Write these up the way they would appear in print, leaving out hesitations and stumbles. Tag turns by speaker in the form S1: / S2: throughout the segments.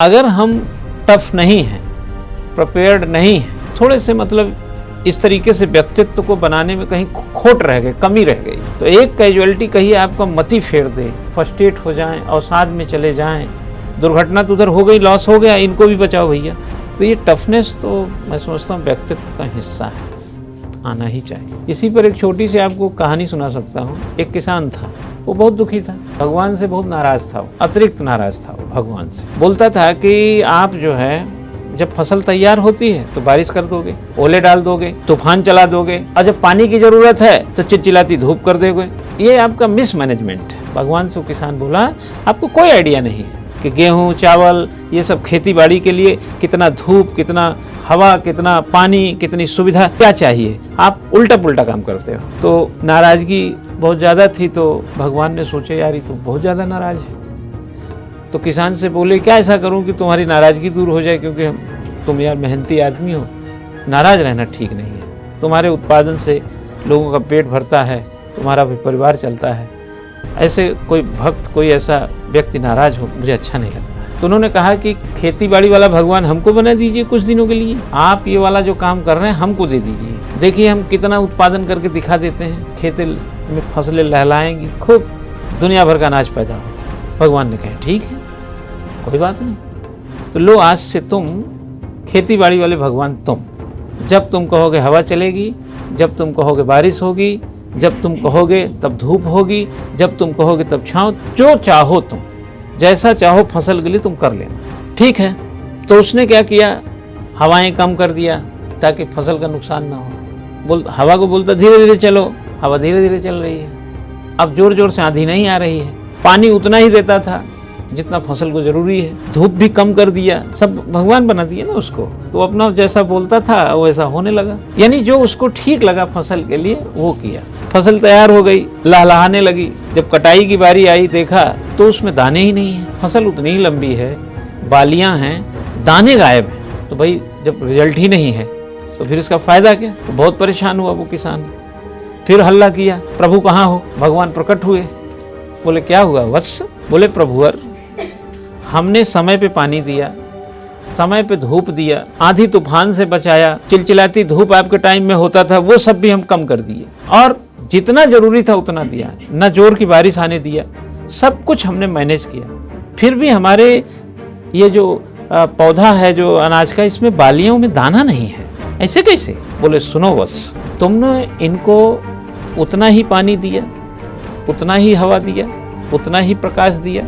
S1: अगर हम टफ नहीं हैं, प्रिपेयर्ड नहीं हैं, थोड़े से मतलब इस तरीके से व्यक्तित्व को बनाने में कहीं खोट रह गए, कमी रह गई, तो एक कैजुअलिटी कहिए आपका मति फेर दे, फर्स्टेट हो जाएं, अवसाद में चले जाएं, दुर्घटना तो उधर हो गई, लॉस हो गया, इनको भी बचाओ भैया। तो ये टफनेस तो मैं समझता हूँ व्यक्तित्व का हिस्सा है, आना ही चाहिए। इसी पर एक छोटी सी आपको कहानी सुना सकता हूँ। एक किसान था, वो बहुत दुखी था, भगवान से बहुत नाराज था, वो अतिरिक्त नाराज था, वो भगवान से बोलता था कि आप जो है जब फसल तैयार होती है तो बारिश कर दोगे, ओले डाल दोगे, तूफान चला दोगे, और जब पानी की जरूरत है तो चिलचिलाती धूप कर दोगे। ये आपका मिसमैनेजमेंट है। भगवान से वो किसान बोला, आपको कोई आइडिया नहीं है कि गेहूं चावल ये सब खेती बाड़ी के लिए कितना धूप, कितना हवा, कितना पानी, कितनी सुविधा क्या चाहिए, आप उल्टा पुल्टा काम करते हो। तो नाराजगी बहुत ज़्यादा थी, तो भगवान ने सोचे यार ये तो बहुत ज़्यादा नाराज है। तो किसान से बोले क्या ऐसा करूं कि तुम्हारी नाराज़गी दूर हो जाए, क्योंकि तुम यार मेहनती आदमी हो, नाराज़ रहना ठीक नहीं है। तुम्हारे उत्पादन से लोगों का पेट भरता है, तुम्हारा भी परिवार चलता है, ऐसे कोई भक्त, कोई ऐसा व्यक्ति नाराज हो मुझे अच्छा नहीं लगता। तो उन्होंने कहा कि खेती बाड़ी वाला भगवान हमको बना दीजिए कुछ दिनों के लिए, आप ये वाला जो काम कर रहे हैं हमको दे दीजिए, देखिए हम कितना उत्पादन करके दिखा देते हैं, खेती में फसलें लहलाएंगी, खूब दुनिया भर का अनाज पैदा हो। भगवान ने कहा ठीक है, कोई बात नहीं, तो लो आज से तुम खेती बाड़ी वाले भगवान तुम, जब तुम कहोगे हवा चलेगी, जब तुम कहोगे बारिश होगी, जब तुम कहोगे तब धूप होगी, जब तुम कहोगे तब छाँव, जो चाहो तुम, जैसा चाहो फसल के लिए तुम कर लेना, ठीक है। तो उसने क्या किया, हवाएं कम कर दिया ताकि फसल का नुकसान ना हो। हवा को बोलता धीरे धीरे चलो, हवा धीरे धीरे चल रही है। अब जोर जोर से आंधी नहीं आ रही है। पानी उतना ही देता था जितना फसल को जरूरी है। धूप भी कम कर दिया, सब भगवान बना दिया ना उसको, तो अपना जैसा बोलता था वैसा होने लगा। यानी जो उसको ठीक लगा फसल के लिए वो किया। फसल तैयार हो गई, लहलहाने लगी। जब कटाई की बारी आई देखा तो उसमें दाने ही नहीं है। फसल उतनी ही लंबी है, बालियां हैं, दाने गायब हैं। तो भाई जब रिजल्ट ही नहीं है तो फिर इसका फायदा क्या। तो बहुत परेशान हुआ वो किसान। फिर हल्ला किया, प्रभु कहाँ हो। भगवान प्रकट हुए, बोले क्या हुआ वत्स। बोले प्रभुवर, हमने समय पे पानी दिया, समय पे धूप दिया, आंधी तूफान से बचाया, चिलचिलाती धूप आपके टाइम में होता था वो सब भी हम कम कर दिए, और जितना जरूरी था उतना दिया, न जोर की बारिश आने दिया, सब कुछ हमने मैनेज किया। फिर भी हमारे ये जो पौधा है जो अनाज का, इसमें बालियों में दाना नहीं है, ऐसे कैसे। बोले सुनो बस, तुमने इनको उतना ही पानी दिया, उतना ही हवा दिया, उतना ही प्रकाश दिया,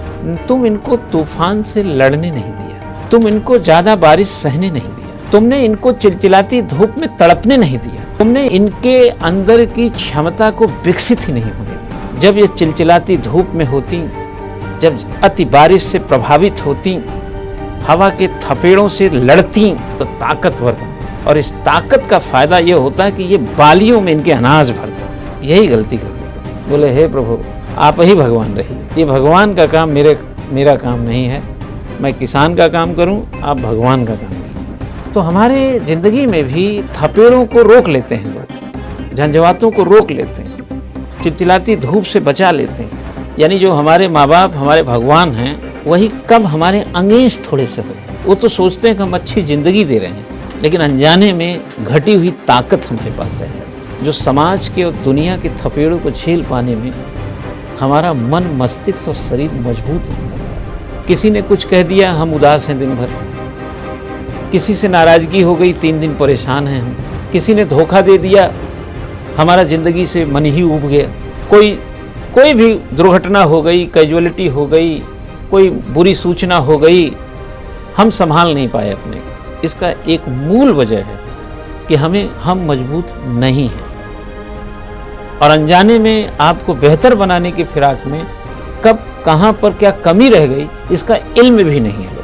S1: तुम इनको तूफान से लड़ने नहीं दिया, तुम इनको ज्यादा बारिश सहने नहीं दिया, तुमने इनको चिलचिलाती धूप में तड़पने नहीं दिया, तुमने इनके अंदर की क्षमता को विकसित ही नहीं होने दिया। जब ये चिलचिलाती धूप में होती, जब अति बारिश से प्रभावित होती, हवा के थपेड़ों से लड़ती, तो ताकतवर बनती, और इस ताकत का फायदा ये होता है कि ये बालियों में इनके अनाज भरता। यही गलती कर देता। बोले हे प्रभु, आप ही भगवान रहिए, ये भगवान का काम मेरा काम नहीं है, मैं किसान का काम करूं, आप भगवान का काम करें। तो हमारे ज़िंदगी में भी थपेड़ों को रोक लेते हैं लोग, झंझावातों को रोक लेते हैं, चिलचिलाती धूप से बचा लेते हैं। यानी जो हमारे माँ बाप, हमारे भगवान हैं, वही कब हमारे अंगेज थोड़े से हो, वो तो सोचते हैं कि हम अच्छी ज़िंदगी दे रहे हैं, लेकिन अनजाने में घटी हुई ताकत हमारे पास रह जाती है, जो समाज के और दुनिया के थपेड़ों को झेल पाने में हमारा मन, मस्तिष्क और शरीर मजबूत है। किसी ने कुछ कह दिया, हम उदास हैं दिन भर, किसी से नाराजगी हो गई, 3 दिन परेशान हैं हम, किसी ने धोखा दे दिया, हमारा ज़िंदगी से मन ही उब गया, कोई भी दुर्घटना हो गई, कैजुअलिटी हो गई, कोई बुरी सूचना हो गई, हम संभाल नहीं पाए अपने। इसका एक मूल वजह है कि हम मजबूत नहीं हैं, और अनजाने में आपको बेहतर बनाने की फिराक में कब कहाँ पर क्या कमी रह गई इसका इल्म भी नहीं है।